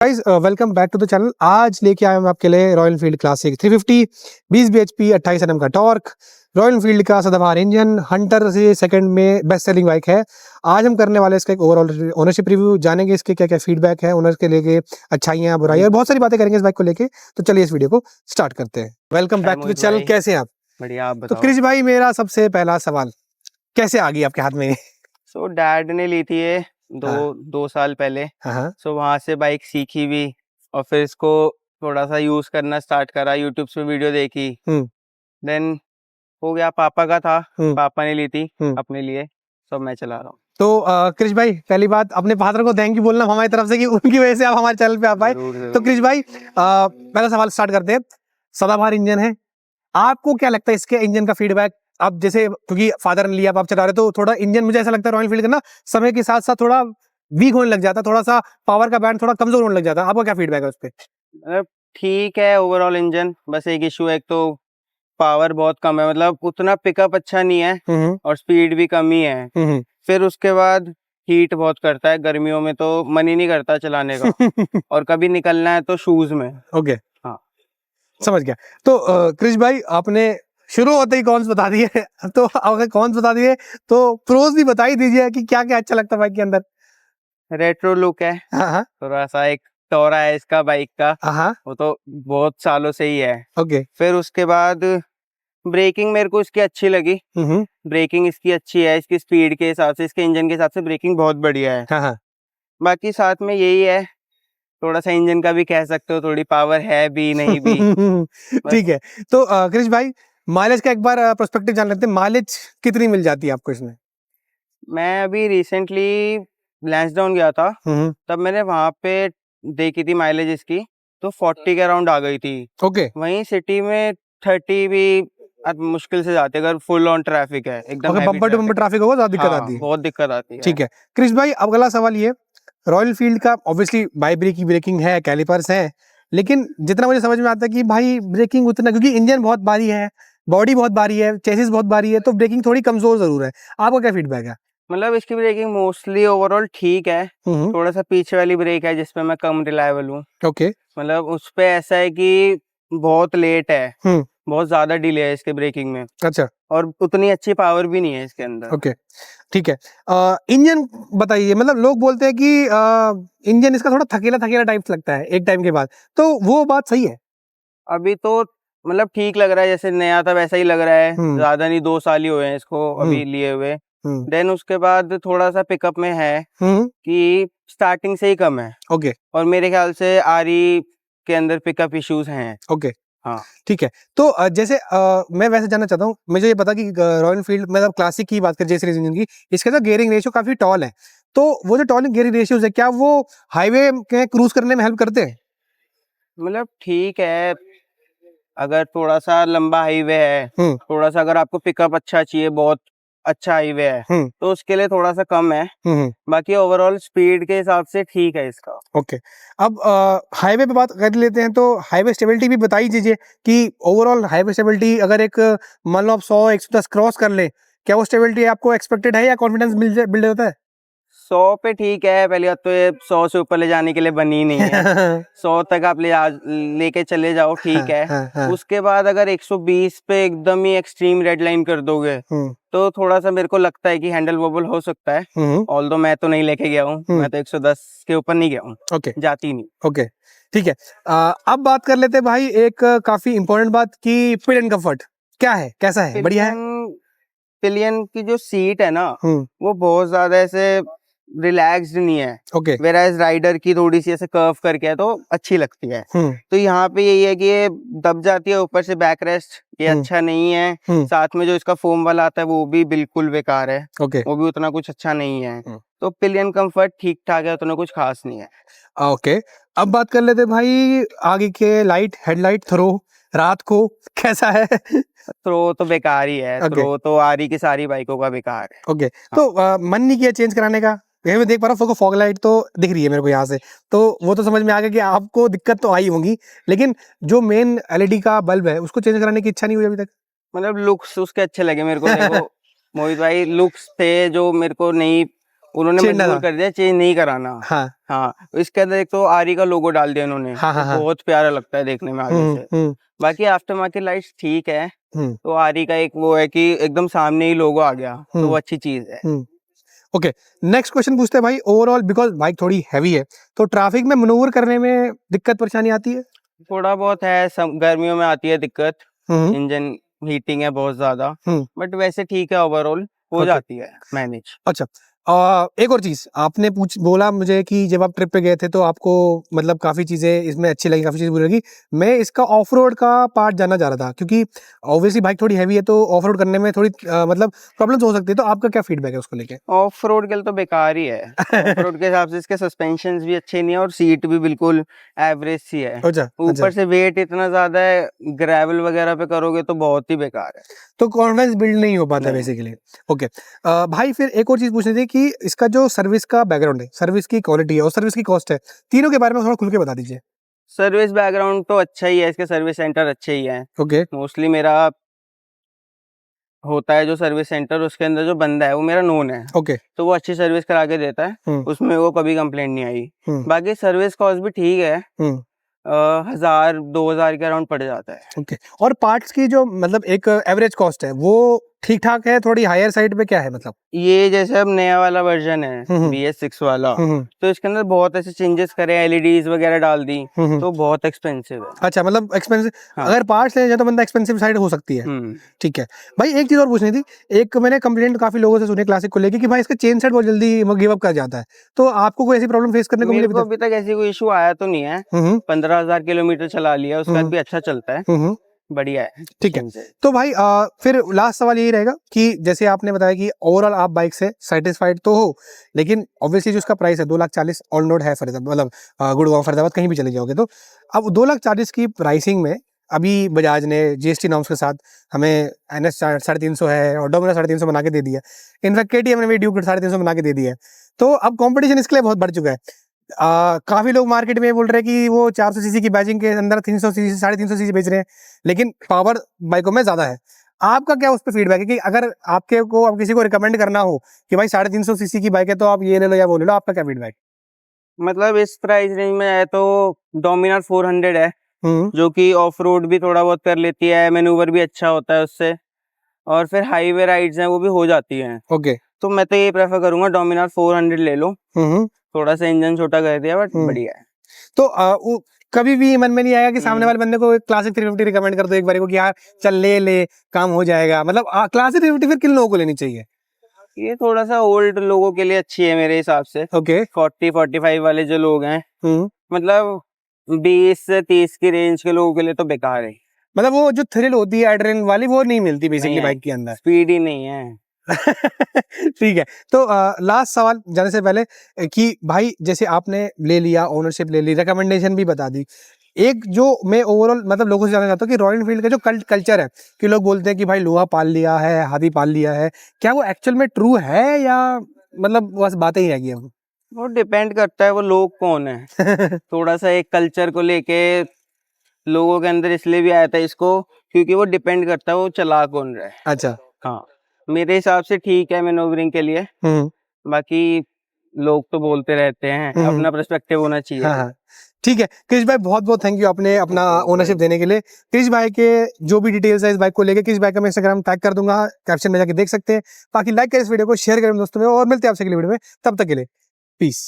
Guys welcome back to the channel. आज लेके आए हम आपके लिए Royal Enfield Classic 350 20 bhp 28 Nm का टॉर्क, रॉयल एनफील्ड का सदाबहार इंजन, हंटर से सेकंड में बेस्ट सेलिंग बाइक है। आज हम करने वाले इसका एक ओवरऑल ओनरशिप रिव्यू, जानेंगे इसके क्या क्या फीडबैक है, ओनर के लेके अच्छाइयाँ बुराइयाँ, बहुत सारी बातें करेंगे इस बाइक को लेके। तो चलिए इस वीडियो को स्टार्ट करते हैं। Welcome back to the channel. कैसे हैं आप? बढ़िया, आप तो बताओ। क्रिश भाई, मेरा सबसे पहला सवाल, कैसे आ गई आपके हाथ में? सो डैड ने ली थी ये हाँ। दो साल पहले। हाँ। सो वहां से बाइक सीखी भी और फिर इसको थोड़ा सा यूज करना स्टार्ट करा, यूट्यूब पे वीडियो देखी। देन हो गया, पापा का था, पापा ने ली थी अपने लिए, सो मैं चला रहा हूँ। तो क्रिश भाई, पहली बात, अपने फादर को थैंक यू बोलना हमारी तरफ से कि उनकी वजह से आप हमारे चैनल पे आ पाए। तो क्रिश भाई, पहला सवाल स्टार्ट करते हैं। सदाबहार इंजन है, आपको क्या लगता है इसके इंजन का फीडबैक? आप जैसे, क्योंकि फादर ने लिया, आप चला रहे, तो थोड़ा इंजन मुझे ऐसा लगता है रॉयल एनफील्ड का ना समय के साथ साथ थोड़ा वीक होने लग जाता है, थोड़ा सा पावर का बैंड थोड़ा कमजोर होने लग जाता है। आपका क्या फीडबैक है उस पर? ठीक है ओवरऑल इंजन, बस एक इशू है, एक तो पावर बहुत कम है, मतलब उतना पिकअप अच्छा नहीं है और स्पीड भी कम ही है। फिर उसके बाद हीट बहुत करता है, गर्मियों में तो मन ही नहीं करता चलाने का और कभी निकलना है तो शूज में। ओके, हाँ समझ गया। तो क्रिश भाई, आपने शुरू होते ही कॉन्स बता दिए तो अगर कॉन्स बता दिए तो प्रोज भी बता ही दीजिए कि क्या क्या अच्छा लगता है बाइक के अंदर। रेट्रो लुक है, हाँ। थोड़ा सा एक टोरा है इसका बाइक का, हाँ। वो तो बहुत सालों से ही है। ओके। फिर उसके बाद ब्रेकिंग मेरे को इसकी अच्छी लगी, ब्रेकिंग इसकी अच्छी है, इसकी स्पीड के हिसाब से, इसके इंजन के हिसाब से ब्रेकिंग बहुत बढ़िया है। हाँ। बाकी साथ में यही है, थोड़ा सा इंजन का भी कह सकते हो, थोड़ी पावर है भी नहीं भी ठीक है। तो क्रिश भाई, माइलेज का एक बार पर्सपेक्टिव जान लेते हैं। माइलेज कितनी मिल जाती है आपको इसमें? मैं अभी रिसेंटली लैंसडाउन गया था, तब मैंने वहां पे देखी थी माइलेज इसकी, तो 40 के अराउंड आ गई थी। ओके। वहीं सिटी में 30 भी मुश्किल से जाते, अगर फुल ऑन ट्रैफिक है, एकदम अगर बम्पर टू बम्पर ट्रैफिक होगा तो दिक्कत आती है। बहुत दिक्कत आती है। ठीक है क्रिश भाई, अब अगला सवाल ये, रॉयल एनफील्ड का ऑब्वियसली बाई की ब्रेकिंग है, कैलिपर्स है, लेकिन जितना मुझे समझ में आता है कि भाई ब्रेकिंग उतना, क्योंकि इंजन बहुत भारी है, बॉडी बहुत भारी है, चेसिस बहुत भारी है, तो ब्रेकिंग थोड़ी कमजोर जरूर है। आपका क्या फीडबैक है? मतलब इसकी ब्रेकिंग मोस्टली ओवरऑल ठीक है, थोड़ा सा पीछे वाली ब्रेक है जिसपे मैं कम रिलायबल हूँ। ओके। मतलब उस पे ऐसा है कि बहुत लेट है, बहुत ज्यादा डिले है इसके ब्रेकिंग में। अच्छा। और उतनी अच्छी पावर भी नहीं है इसके अंदर। ओके, ठीक है। इंजन बताइए, मतलब लोग बोलते हैं कि इंजन इसका थोड़ा थकेला थकेला टाइप लगता है एक टाइम के बाद, तो वो बात सही है? अभी तो मतलब ठीक लग रहा है, जैसे नया था वैसा ही लग रहा है, ज्यादा नहीं, 2 साल ही हुए हैं इसको अभी लिए हुए। देन उसके बाद थोड़ा सा पिकअप में है कि स्टार्टिंग से ही कम है। ओके। और मेरे ख्याल से आरी के अंदर पिकअप इश्यूज हैं। ओके, हाँ ठीक है। तो जैसे मैं वैसे जानना चाहता हूँ, मुझे ये पता कि रॉयल एनफील्ड, मतलब क्लासिक की बात करें, जे सीरीज इंजन की, इसके तो गियरिंग रेशियो काफी टॉल है, तो वो जो टॉल गियरिंग रेशियोज है, क्या वो हाईवे के क्रूज करने में हेल्प करते हैं? मतलब ठीक है, अगर थोड़ा सा लंबा हाईवे है, थोड़ा सा अगर आपको पिकअप अच्छा चाहिए, बहुत अच्छा हाईवे है, तो उसके लिए थोड़ा सा कम है। बाकी ओवरऑल स्पीड के हिसाब से ठीक है इसका। ओके। अब हाईवे पे बात कर लेते हैं, तो हाईवे स्टेबिलिटी भी बता ही दीजिए कि ओवरऑल हाईवे स्टेबिलिटी, अगर एक मान लो आप 100-110 क्रॉस कर ले, क्या वो स्टेबिलिटी आपको एक्सपेक्टेड है या कॉन्फिडेंस बिल्ड होता है? 100 पे ठीक है, पहली बात तो ये 100 से ऊपर ले जाने के लिए बनी नहीं है 100 तक आप लेके चले जाओ, ठीक है। हाँ। उसके बाद अगर 120 पे एकदम ही एक्सट्रीम रेड लाइन कर दोगे तो थोड़ा सा मेरे को लगता है कि हैंडल वोबल हो सकता है। ऑल्दो मैं तो नहीं लेके गया हूँ, मैं तो 110 के ऊपर नहीं गया हूँ। ओके, जाती नहीं। ओके, ठीक है। अब बात कर लेते हैं भाई, एक काफी इंपॉर्टेंट बात कि पिलियन कंफर्ट क्या है, कैसा है? बढ़िया है? पिलियन की जो सीट है ना, वो बहुत ज्यादा ऐसे रिलैक्स्ड नहीं है। ओके। वेराइज राइडर की थोड़ी सी ऐसे कर्व करके है, तो अच्छी लगती है। तो यहाँ पे यही है कि ये दब जाती है, ऊपर से बैक रेस्ट ये अच्छा नहीं है। साथ में जो इसका फोम वाला आता है वो भी बिल्कुल बेकार है। ओके। वो भी उतना कुछ अच्छा नहीं है। तो पिलियन कंफर्ट ठीक ठाक है, उतना कुछ खास नहीं है। ओके, अब बात कर लेते भाई आगे के लाइट, हेडलाइट थ्रो रात को कैसा है? थ्रो तो बेकार ही है। थ्रो तो आरी की सारी बाइकों का बेकार है। ओके। तो मन नहीं किया चेंज कराने का? मैं देख पा रहा हूँ फॉग लाइट तो दिख रही है मेरे को यहाँ से, तो वो तो समझ में आ गया कि आपको दिक्कत तो आई होगी, लेकिन जो मेन एलईडी का बल्ब है उसको चेंज कराने की इच्छा नहीं हुई अभी तक? मतलब लुक्स उसके अच्छे लगे मेरे को। देखो मोहित भाई, लुक्स थे जो मेरे को नहीं उन्होंने चेंज ना मजबूर था। कर दिया चेंज नहीं कराना। हाँ हाँ, इसके अंदर एक तो आरी का लोगो डाल दिया उन्होंने, हाँ हाँ हाँ। बहुत प्यारा लगता है देखने में आगे से। बाकी आफ्टर मार्केट लाइट्स ठीक है, तो आरी का एक वो है कि एकदम सामने ही लोगो आ गया, तो वो अच्छी चीज है। ओके, नेक्स्ट क्वेश्चन पूछते हैं भाई। ओवरऑल बिकॉज बाइक थोड़ी हैवी है, तो ट्रैफिक में मनूवर करने में दिक्कत परेशानी आती है? थोड़ा बहुत है, गर्मियों में आती है दिक्कत, हम्म इंजन हीटिंग है बहुत ज्यादा, हम्म। बट वैसे ठीक है, ओवरऑल हो Okay. जाती है मैनेज। अच्छा, एक और चीज आपने बोला मुझे कि जब आप ट्रिप पे गए थे तो आपको मतलब काफी चीजें इसमें अच्छी लगी, काफी चीजें बुरी लगी। मैं इसका ऑफ रोड का पार्ट जानना चाह रहा था, क्योंकि ऑब्वियसली बाइक थोड़ी हैवी है, तो ऑफ रोड करने में थोड़ी मतलब प्रॉब्लम्स हो सकती है। तो आपका क्या फीडबैक है उसको लेके? ऑफ रोड के लिए तो बेकार ही है। ऑफ रोड के हिसाब से इसके सस्पेंशंस भी अच्छे नहीं है और सीट भी बिल्कुल एवरेज सी है। अच्छा ऊपर से वेट इतना ज्यादा है, ग्रेवल वगैरह पे करोगे तो बहुत ही बेकार है, तो कॉन्फिडेंस बिल्ड नहीं हो पाता नहीं। बेसिकली। ओके, भाई फिर एक और चीज पूछनी थी कि इसका जो सर्विस का बैकग्राउंड है, सर्विस की क्वालिटी है और सर्विस की कॉस्ट है, तीनों के बारे में थोड़ा खुल के बता दीजिए। सर्विस बैकग्राउंड तो अच्छा ही है, इसके सर्विस सेंटर अच्छे ही है। ओके मोस्टली मेरा होता है जो सर्विस सेंटर, उसके अंदर जो बंदा है वो मेरा नोन है, ओके। तो वो अच्छी सर्विस करा के देता है, उसमें वो कभी कंप्लेंट नहीं आई। बाकी सर्विस कॉस्ट भी ठीक है, 1000-2000 के अराउंड पड़ जाता है। ओके, और पार्ट्स की जो मतलब एक एवरेज कॉस्ट है वो ठीक ठाक है, थोड़ी हायर साइड पे क्या है मतलब? ये जैसे अब नया वाला वर्जन है BS6 वाला, तो इसके अंदर बहुत ऐसे चेंजेस करे, LEDs वगैरह डाल दी, तो बहुत एक्सपेंसिव है। अच्छा, मतलब एक्सपेंसिव। हाँ। अगर पार्ट्स लेने जाए तो बंदा एक्सपेंसिव साइड हो सकती है। ठीक है भाई, एक चीज और पूछनी थी। एक मैंने कंप्लेंट काफी लोगों से सुनी क्लासिक को लेके कि भाई इसका चेन सेट बहुत जल्दी गिव अप कर जाता है, तो आपको कोई ऐसी प्रॉब्लम फेस करने को मेरे मिली को अभी तक ऐसी कोई इशू आया तो नहीं है। 15,000 किलोमीटर चला लिया, उसके बाद भी अच्छा चलता है, बढ़िया है। ठीक है, तो भाई फिर लास्ट सवाल यही रहेगा कि जैसे आपने बताया कि ओवरऑल आप बाइक से सेटिस्फाइड तो हो, लेकिन ऑब्वियसली जो उसका प्राइस है 2,40,000 ऑन रोड है फरीदाबाद, मतलब गुड़गांव फरीदाबाद कहीं भी चले जाओगे तो। अब 2,40,000 की प्राइसिंग में अभी बजाज ने GST नॉर्म्स के साथ हमें NS 350 है और डोमिनर 350 बना के दे दिया। इनफैक्ट KTM ने भी ड्यूक 350 बना के दे दिया है। तो अब कंपटीशन इसके लिए बहुत बढ़ चुका है। काफी लोग मार्केट में बोल रहे हैं कि वो 400 सीसी की बैजिंग के अंदर 300 सीसी 350 सीसी बेच रहे हैं, लेकिन पावर बाइकों में ज्यादा है। आपका क्या उस पर फीडबैक है कि अगर आपके को अब किसी को रिकमेंड करना हो कि भाई 350 सीसी की बाइक है तो आप ये ले लो या वो ले लो, आपका क्या फीडबैक? मतलब इस प्राइस रेंज में है तो डोमिनार 400 है, जो कि ऑफ रोड भी थोड़ा बहुत कर लेती है, मैन्यूवर भी अच्छा होता है उससे, और फिर हाईवे राइड्स हैं वो भी हो जाती हैं। ओके, तो मैं तो ये प्रेफर करूंगा डोमिनार 400 ले लो। थोड़ा सा इंजन छोटा कर दिया बट बढ़िया है। तो कभी भी मन में नहीं आएगा कि सामने वाले बंदे को क्लासिक 350 रिकमेंड कर दो एक बार को कि यार चल ले काम हो जाएगा? मतलब क्लासिक 350 फिर किन लोगों को लेनी चाहिए? ये थोड़ा सा ओल्ड लोगों के लिए अच्छी है मेरे हिसाब से। ओके, 40-45 वाले जो लोग हैं, मतलब 20 से 30 की रेंज के लोगों के लिए तो बेकार है। मतलब वो जो थ्रिल होती है एड्रेनलिन वाली वो नहीं मिलती बेसिकली बाइक के अंदर, स्पीड ही नहीं है। ठीक है, तो लास्ट सवाल जाने से पहले कि भाई जैसे आपने ले लिया, ओनरशिप ले ली, रिकमेंडेशन भी बता दी, एक जो मैं ओवरऑल मतलब लोगों से जानना चाहता हूँ कि रॉयल एनफील्ड का जो कल्चर है कि लोग बोलते हैं कि भाई लोहा पाल लिया है, हाथी पाल लिया है, क्या वो एक्चुअल में ट्रू है या मतलब बस बातें ही रह गई? वो डिपेंड करता है वो लोग कौन है। थोड़ा सा एक कल्चर को लेके लोगों के अंदर इसलिए भी आया था इसको, क्योंकि वो डिपेंड करता है वो चला कौन रहा है। अच्छा, हाँ, मेरे हिसाब से ठीक है मैनूवरिंग के लिए। बाकी लोग तो बोलते रहते हैं, अपना पर्सपेक्टिव होना चाहिए। हाँ, ठीक है क्रिश भाई, बहुत बहुत थैंक यू आपने अपना ओनरशिप देने के लिए। क्रिश भाई के जो भी डिटेल्स है इस बाइक को लेके, क्रिश भाई का मैं इंस्टाग्राम टैग कर दूंगा, कैप्शन में जाके देख सकते हैं। बाकी लाइक करें इस वीडियो को, शेयर करें दोस्तों में, और मिलते हैं आपसे अगली वीडियो में। तब तक के लिए पीस।